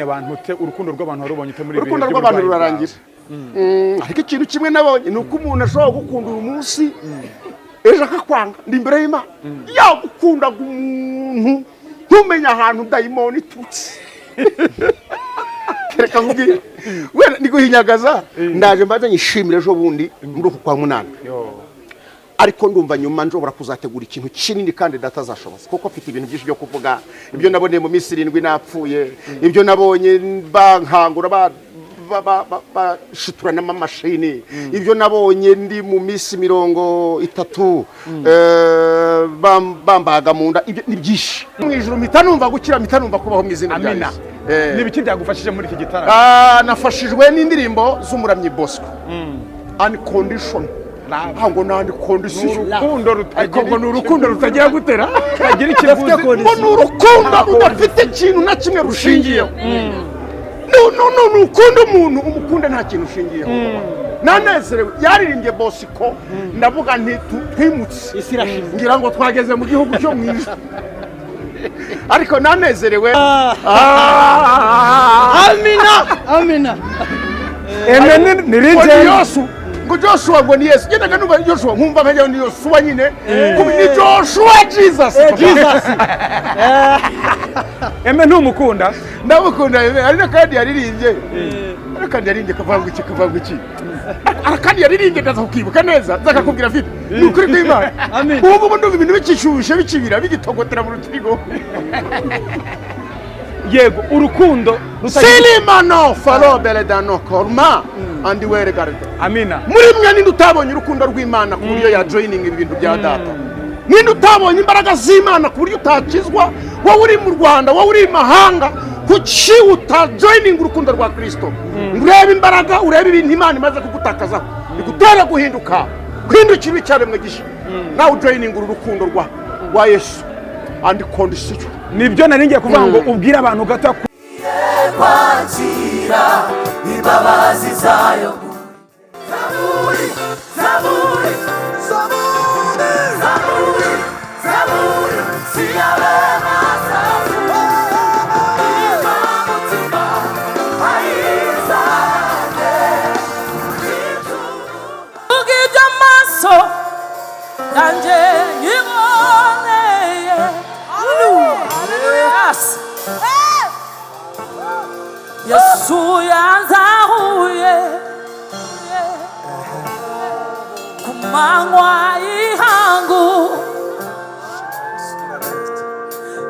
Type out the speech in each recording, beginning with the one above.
Abantu te urukundo rw'abantu warubonye te muri urukundo rw'abantu rurarangira. Ariko ikintu kimwe nabonye nuko umuntu ashobora gukunda uyu munsi ejo akakwanga ndi imbere y'Imana. Yagukunda umuntu ntumenya ahantu dayimoni tutsi. Reka nkubwire wena ndiguhinyagaza ndaje mbaze nyishimire ejo bundi muri uku kwa munana. Ariko ndumva nyuma njobora kuzategura ikintu kinini kandi datazashoboza kuko afite ibintu byinshi byo kuvuga ibyo nabonye mu minsi 7 napfuye ibyo nabonye bankangura bashiturana n'amashini ibyo nabonye ndi mu minsi 30 bambaga mu nda ibyo ni byinshi mu ijuru mitanumva gukira mitanumva kubaho mu izina rya Yesu. Nibiki byagufashije muri iki gitaramo? Nafashijwe n'indirimbo z'umuramyi BOSCO unconditional hango nandi condition urukundo rutagira gutera agira ikivuze ngo urukundo rudafite ikintu na kimwe rushingiyeho. No ukunda umuntu umukunda nta kintu ushingiyeho. Nanezerewe yaririmbye BOSCO ndavuga nti twimutse ngira ngo twageze mu gihugu cyo mwiza. Ariko nanezerewe. Amina nirinje Yosu ngo Joshua ngo ni Yesu genda numva Joshua nkumva nkaje ni Yoshua nyine ni Joshua Jesus. Ntumukunda ndamukunda ari na kandi yaririmbye kandi yaririmbye kavangu iki kandi yaririmbye ndaza kukibuka neza zakakubwira vite ni ukuri kw'Imana. Ubu ndumva ibintu bikishushe bikibira bigitogotera mu rutigo. Yego urukundo Silimano falo beledano korma andi were garde. Amina. Muri mwe ninde utabonye urukundo rw'Imana ku buryo ya joining ibintu bya data? Ninde utabonye imbaraga z'Imana ku buryo utakizwa? Wowe uri mu Rwanda, wowe uri mahanga, kuki uta joining urukundo rwa Kristo? Urebe imbaraga, urebe ibintu Imana imaze kugutakaza. Igutera guhinduka. Guhindukira icyaremwe gisha. Nawe joining urukundo rwa Yesu. Andi condition. Nibyo naringiye kuvuga ngo ubwira abantu gato kwakira ibabazi zayo. Zaburi siyabema zaburi imamutima ayizane ugijya maso yanje yiboneye. Yesu yanzahuye kumanywa y'ihangu.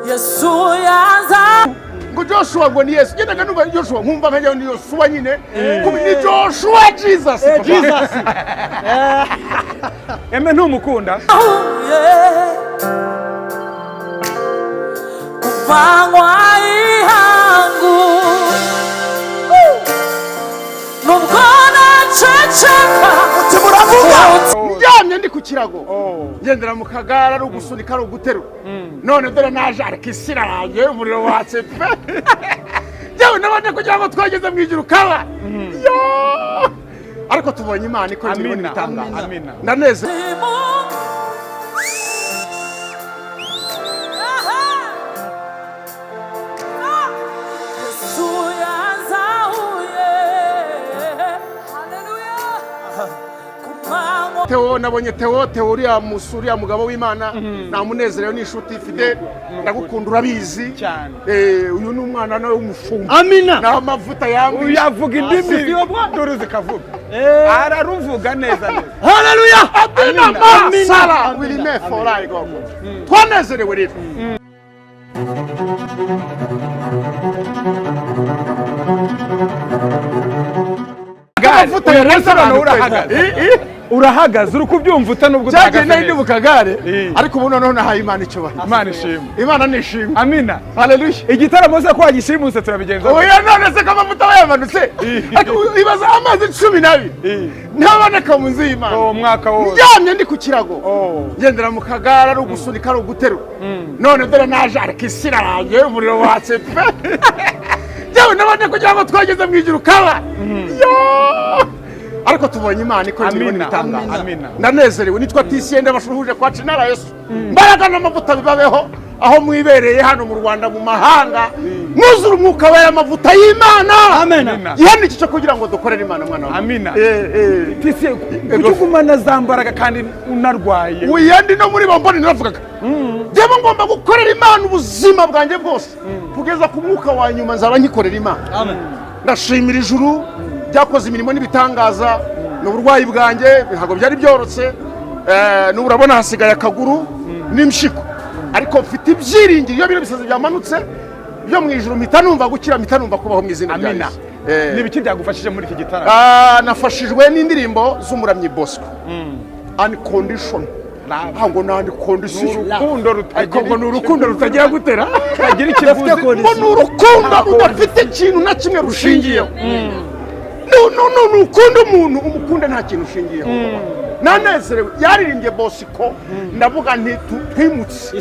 Yesu yanzahuye ngo Joshua ngo ni Yesu genda numva Joshua nkumva nkaje ni Yoshua nyine ni Joshua Jesus. Ntumukunda kumanywa y'ihangu nubwo naceceka muravuga njyamye ndi ku kirago ngendera mu kagara ari ugusunika ari uguterura none dore naje arikisira yanjye umuriro watse pe yewe nabanje kugira ngo twageze mu ijuru kaba ariko tubonye Imana ikora ibintu bitangaza. Ndaneze Theo nabonye Theo uriya musuriya mugabo w'Imana namunezerewe n'ishuti Fide ndagukunda urabizi cyane. Uyu ni umwana nawe w'umufumu. Amina. Na amavuta yangu uyavuga indimi dore zikavuga araruvuga neza. Haleluya. Amina sala wilime forai go. Twanezerewe rero. Urahagaze uri kubyumva utanubwo utagaze ndi mu kagare ariko ubu noneho nahaye Imana icyo baha. Imana ishimwe. Imana nishimwe. Amina. Haleluya. Igitaramo se kwa gishimuse turabigenza. Oya none se kama mutabayamanutse ibaza amazi 12 ntaboneka mu nzu y'Imana umwaka wose njyamye ndi ku kirago ngendera mu kagara ari ugusunika ari uguterura none dore naje arikisira yanjye umuriro watse pe yewe nabanje kugira ngo twageze mu ijuru kaba ariko tubonye Imana ikora ibintu bitangaza. Ndanezerewe nitwa TICIEN ndabashuhuje kwa Cinara Yesu mbaraga n'amavuta bibabeho aho mwibereye hano mu Rwanda mu mahanga mwuzura umwuka wera amavuta y'Imana. Amen. Yandi cyo kugira ngo dukorere Imana mwana wawe. Amina. TICIEN kugumana zambaraga kandi unarwaye. Uyandi no muri bomboni naravugaga. Jyewe ngomba gukorera Imana ubuzima bwanjye bwose. Kugeza ku mwuka wa nyuma nzaba nyikorera Imana. Amen. Ndashimira ijuru byakoze imirimo n'ibitangaza n'uburwayi bwanjye ntabwo byari byorotse. N'urabona hasigaye akaguru n'imshiko. Ariko mfite ibyiringiro iyo bino bisazi byamanutse byo mu ijuru mpita numva gukira mpita numva kubaho mu izina rya Yesu. Nibiki byagufashije muri iki gitaramo? Nafashijwe n'indirimbo z'umuramyi BOSCO. Unconditional. Ntabwo nandi condition. Urukundo rutagira gutera. Tagira ikivuze. Ngo n'urukundo rudafite ikintu na kimwe rushingiyeho. No ukunda umuntu umukunda nta kintu ushingiyeho. Nanezerewe yaririmbye BOSCO ndavuga nti twimutse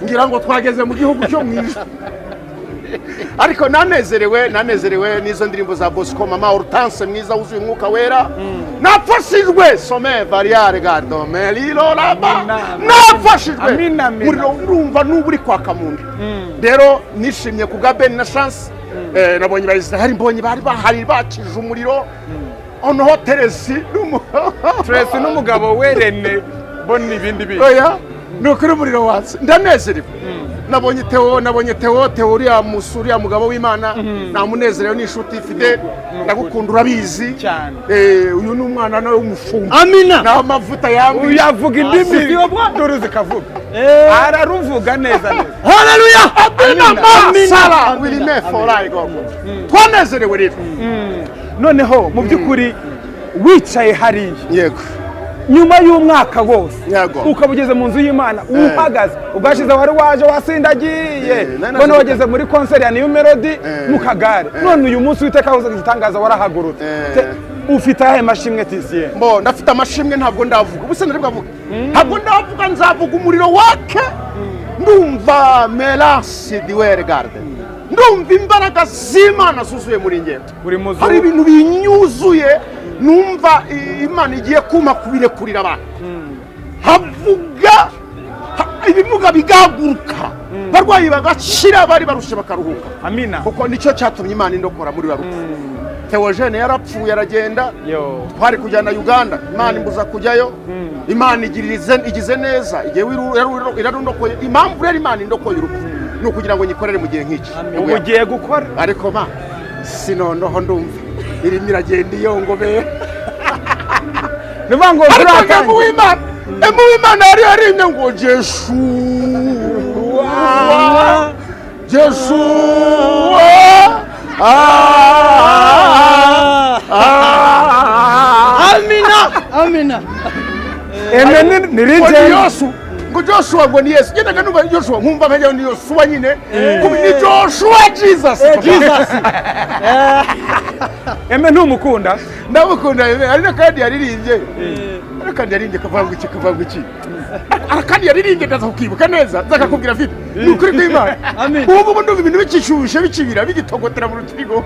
ngira ngo twageze mu gihugu cyo mwiza. Ariko nanezerewe n'izo ndirimbo za BOSCO mama Hortense mwiza wuzuye umwuka wera. Nafashijwe some variare gardo melilo laba nafashijwe urumva n'uburi kwa kamunde. Rero nishimye ku gabeni na chance nabonye hari mbonye bari bahari bakije umuriro ono Teresi n'umugabo werene boni ibindi bintu. Oya nukuri umuriro watse ndanezerewe. Nabonye Theo uriya musuriya mugabo w'Imana namunezerewe n'inshuti ifite ndagukunda urabizi cyane. Uyu n'umwana nawe w'umufungo. Amina. Na amavuta yambi uyavuga indimi dore zikavuga. Araruvuga neza neza. Haleluya. Amina. Sala wilime forai gogo. Twanezerewe rero. Noneho mu byukuri wicaye hariya. Yego. Nyuma y'umwaka wose ukabugeze mu nzu y'Imana uhagaze ubashize wari waje wasindagiye none wageze muri concert ya New Melody mukagare none uyu munsi witeka uzagitangaza warahagurutse ufite ahe mashimwe TICIEN? Mbo ndafite amashimwe ntabwo ndavuga ubuse nari bwavuga ntabwo ndavuga nzavuga umuriro wake ndumva melasi diwere garde ndumva imbaraga z'Imana zuzuye muri njye hari ibintu binyuzuye numva Imana igiye kuma kubirekurira abantu havuga ibimuga bigaguruka barwayi bagashira bari barushe bakaruhuka. Amina. Kuko nicyo cyatumye Imana indokora muri barupfu. THEOGENE yarapfuye aragenda twari kujyana Uganda Imana imbuza kujyayo. Imana igize neza igihe irarundokoye impamvu rero Imana indokoye urupfu no kugira ngo nyikorere mu gihe nk'iki. Ubu giye gukora ariko ma sinonoho ndumva irimo iragenda iyongobera. Nibango turaka Imana yari yarimye ngo Jeshuwa Amina. Nirije Yosu ngo Joshua ngo ni Yesu gendaga numva Joshua nkumva nkaje ni Yoshua nyine ni Joshua Jesus. Ntumukunda? Ndamukunda ari na kandi yaririmbye kandi yaririmbye kavangu iki kandi yaririmbye ndaza kukibuka neza nzakakubwira afite nukuri kw'Imana. Ubu ndumva ibintu bikishushe bikibira bigitogotera mu rutirigo.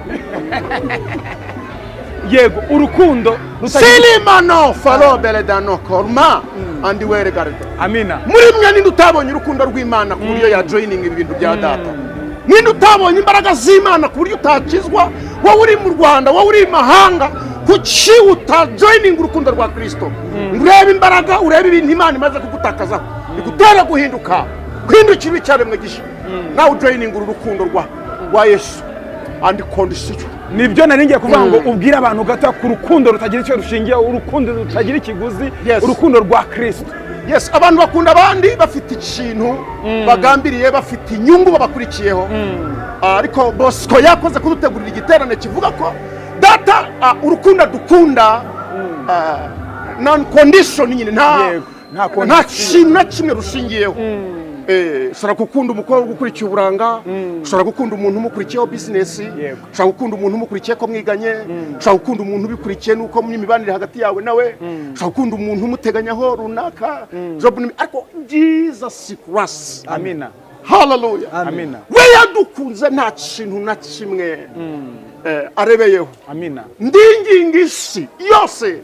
Yego urukundo Silimano faro beledano korma andi were garde. Amina. Muri mwe ninde utabonye urukundo rw'Imana ku buryo ya joining ibintu bya data? Ninde utabonye imbaraga z'Imana ku buryo utakizwa wowe uri mu Rwanda wowe uri mahanga kuki utajoining urukundo rwa Kristo? Urebe imbaraga urebe ibintu Imana imaze kugutakaza igutera guhinduka guhindukira icyaremwe gisha nawe joining urukundo rwa Yesu and condition. Nibyo nari ngiye kuvuga ngo ubwira abantu gato ku rukundo rutagira icyo rushingiye urukundo rutagira ikiguzi urukundo rwa Kristo. Yes, abantu bakunda abandi bafite ikintu bagambiriye bafite inyungu babakurikiyeho. Ariko BOSCO yakoze kudutegurira igiterane kivuga ko data urukundo dukunda non condition nyine nta kintu na kimwe rushingiyeho. Ushobora gukunda umukobwa ukurikiye uburanga, ushobora gukunda umuntu umukurikiyeho business, ushobora gukunda umuntu umukurikiye ko mwiganye, ushobora gukunda umuntu ubikurikiye nuko mu mibanire hagati yawe nawe, ushobora gukunda umuntu umuteganyaho runaka. Ariko Jesus Christ. Amina. Hallelujah. Amina. We yadukunze nta kintu na kimwe arebeyeho. Amina. Ndinginga isi yose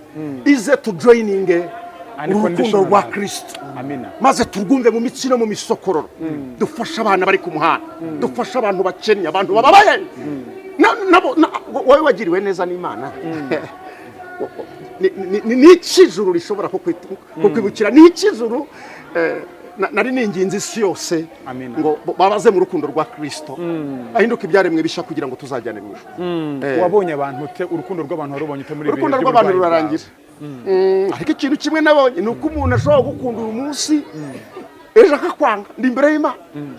ize to joining urukundo rwa Kristo maze turwumve mu mitsi no mu misokororo dufasha abana bari ku muhanda dufasha abantu bakennye abantu bababaye wowe wagiriwe neza n'Imana ni ikijuru rishobora kukwibukira ni ikijuru nari ninginze isi yose ngo babaze mu rukundo rwa Kristo ahinduka ibyaremwe bishya kugira ngo tuzajyane mu ijuru. Wabonye abantu ute urukundo rw'abantu warubonye ute muri urukundo rw'abantu rurarangira ariko ikintu kimwe nabonye ni uko umuntu ashobora gukunda uyu munsi ejo akakwanga ndi imbere y'Imana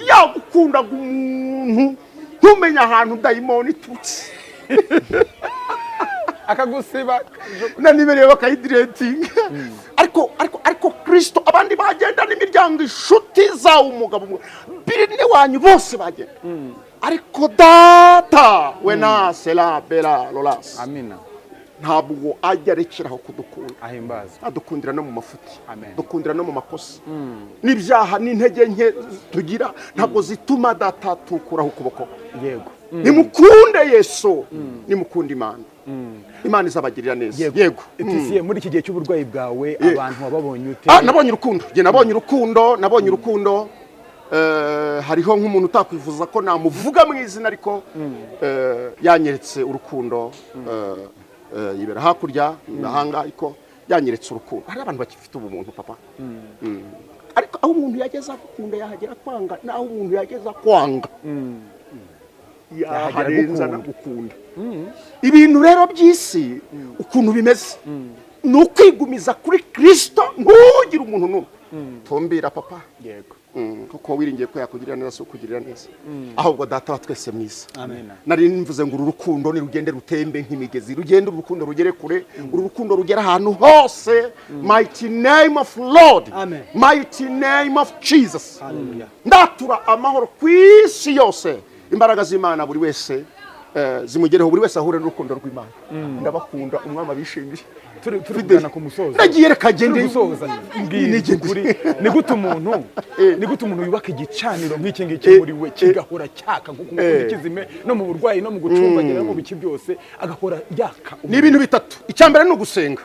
yagukundaga umuntu ntumenya ahantu dayimoni iturutse akagusiba na nimero bakayidiretinga ariko Kristo abandi bagenda n'imiryango inshuti zawo umugabo birine wanyu bose bagenda ariko data wena sela bela lolas amina ntabwo ajya arekeraho kudukunda ahimbaza adukundira no mu mafuti dukundira no mu makosa n'ibyaha n'intege nke tugira ntabwo zituma data tukuraho ukuboko yego nimukunde Yesu nimukunde Imana izabagirira neza yego TICIEN muri iki gihe cy'uburwayi bwawe abantu wababonye ute nabonye urukundo hariho nk'umuntu utakwifuza ko namuvuga mu izina ariko yanyeretse urukundo yibera hakurya mahanga ariko yanyeretse urukundo hari abantu bakifite ubumuntu papa ariko aho umuntu yageza gukunda yahagera kwanga naho umuntu yageza kwanga yaharenza no gukunda ibintu rero by'isi ukuntu bimeze ni ukwigumiza kuri Kristo ntugire umuntu n'umwe tumbira papa yego kuko wiringiye ko yakugirira neza so kugirira neza ahubwo data wa twese mwiza nari nimvuze ngo uru rukundo ni rugende rutembe nk'imigezi rugende urukundo rugere kure uru rukundo rugera ahantu hose mighty name of Lord mighty name of Jesus ndatura amahoro ku isi yose imbaraga z'Imana buri wese zimugereho buri wese ahure n'urukundo rw'Imana ndabakunda umwami abishimire turigana ku musozo nagiye reka gende gusoza ni gute umuntu yubaka igicaniro nk'iki ngiki muri we kigahora cyaka nkuko kizime no mu burwayi no mu gucumbagira no mu biki byose agahora yaka ni ibintu bitatu icyambere ni ugusenga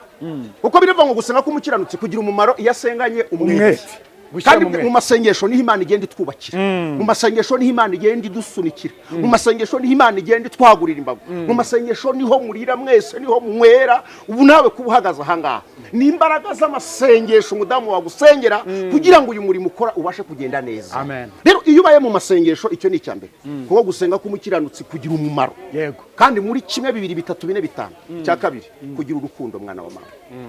kuko biriva ngo gusenga k'umukiranutsi kugira umumaro iyo asenganye umwete kandi mu masengesho niho Imana igenda itwubakira mu masengesho niho Imana igenda idusunikira mu masengesho niho Imana igenda itwagurira imbago mu masengesho niho murira mwese niho munywera ubu nawe kubuhagaza ahangaha ni imbaraga z'amasengesho umudamu wagusengera kugira ngo uyu murimo ukora ubashe kugenda neza rero iyo ubaye mu masengesho icyo ni icyambere kuko gusenga k'umukiranutsi kugira umumaro yego kandi muri 1 2 3 4 5 cya kabiri kugira urukundo mwana wa mama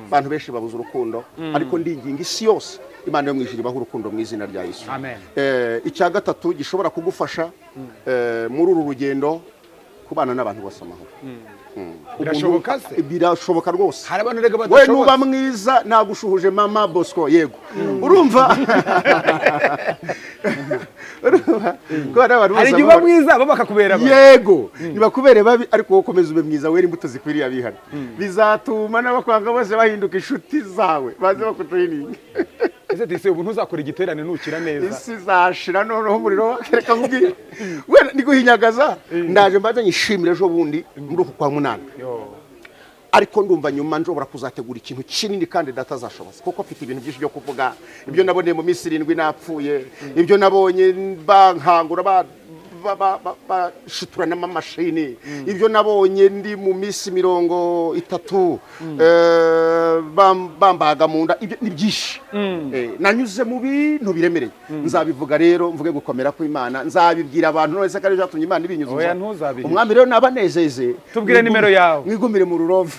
abantu benshi babuze urukundo ariko ndinginga isi yose Imana yo mwijiri baho urukundo mu izina rya Yesu icya gatatu gishobora kugufasha muri uru rugendo kubana n'abantu bose amahoro birashoboka rwose hari abantu rega we nuba mwiza nagushuhuje mama Bosco yego urumva hari giba mwiza baba bakakubera yego nibakubere babi ariko ukomeza ube mwiza wera imbuto zikwiriye abihana bizatuma n'abakwanga bose bahinduka inshuti zawe baze bakutraining ese TICIEN ubu ntuzakora igiterane nukira neza isi zashira noneho umuriro reka nkubwire we ndiguhinyagaza ndaje mbaze nyishimire ejo bundi muri uku kwa munani ariko ndumva nyuma njobora kuzategura ikintu kinini kandi data azashoboza kuko afite ibintu byinshi byo kuvuga ibyo naboneye mu minsi 7 napfuye ibyo nabonye bankangura bashiturana n'amashini ibyo nabonye ndi mu minsi 30 bambaga mu nda ibyo ni byinshi nanyuze mu bintu biremereye nzabivuga rero mvuge gukomera ku Imana nzabibwira abantu none se kare byatumye Imana ibinyuzuza umwami rero nabanezeze tubwire nimero yawe mwigumire mu rurove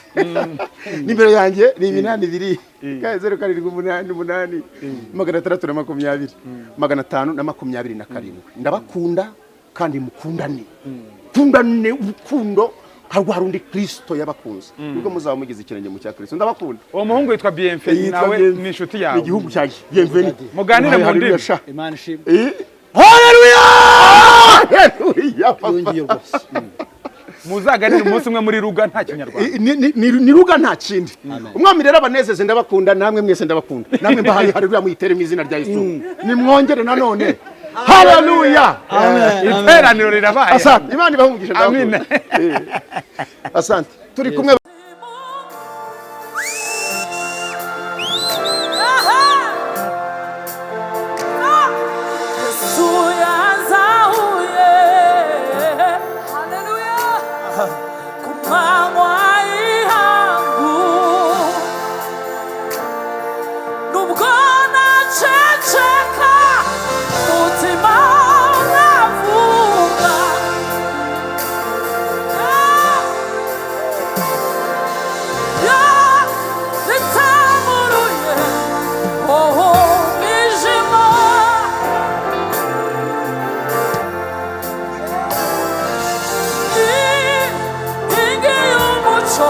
nimero yanjye ni 82 078 820 527 ndabakunda kandi mukundane kundane urukundo harwarundi Kristo yabakunze ubwo muzaba mugize ikirenge mu cya Kristo ndabakunda uwo muhungu yitwa Bienvenue nawe ni inshuti yawe ni gihugu cyaje Bienvenue muganire mu ndimi Imana ishimwe Haleluya muzaganire umunsi umwe muri ruga nta kinyarwanda ni ruga nta kindi umwami rero abanezeze ndabakunda namwe mwese ndabakunda namwe mbahaye haleluya muyitere mu izina rya Yesu nimwongere nanone haleluya iteraniro rirabaye asante Imana ibahumugisha amen asante turi kumwe kumanywa y'ihangu nubwo naceceka umutima uravuga bitamuruye oho mwijima ingi y'umuco